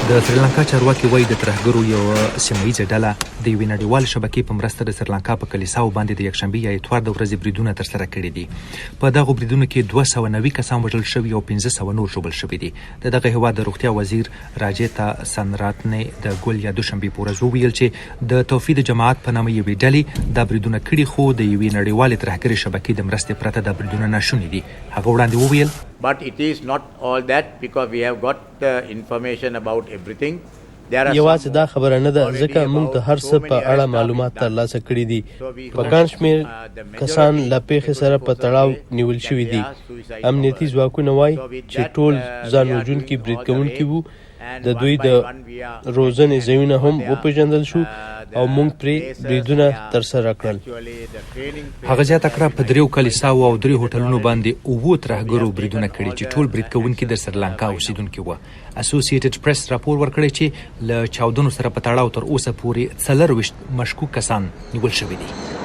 د سریلانکا چارواکو وايي د ترهګرو یو سیمه‌ییزه ډله د یوې نړیوالې شبکې په مرسته د سریلانکا په کلیساو باندې د یکشنبې یا اتوار د ورځې بریدونه ترسره کړي دي. په دغو بریدونو کې 290 کسان وژل شوي او 1500 نور ژوبل شوي دي. د دغه هېواد د روغتیا وزیر راجیتا سنراتنې د ګول یا دوشنبې په ورځ وویل چې د توحید جماعت په نامه یوې ډلې دا بریدونه کړي، خو د یوې نړیوالې ترهګرۍ شبکې د مرستې پرته دا بریدونه ناشوني دي. هغه وړاندې وویل But it is not all that because we have got information about everything. یوازې دا خبره نه ده ځکه موږ د هر څه په اړه معلومات ترلاسه کړي دي. په ګڼ شمېر کسان له پیښې سره په تړاو نیول شوي دي. امنیتي ځواکونه وایي چې ټول ځان وژونکي برید کوونکي وو. د دوی د روزنې ځایونه هم وپېژندل شو او موږ پرې بریدونه ترسره کړل. هغه زیاته کړه په 3 کلیساو او 3 هوټلونو باندې 9 ترهګرو بریدونه کړي چې ټول برید کوونکي د سریلانکا اوسیدونکي وو. اسوسییټډ پریس راپور ورکړی چې له چاودنو سره په تړاو تر اوسه پورې 24 مشکوک کسان نیول شوي دي.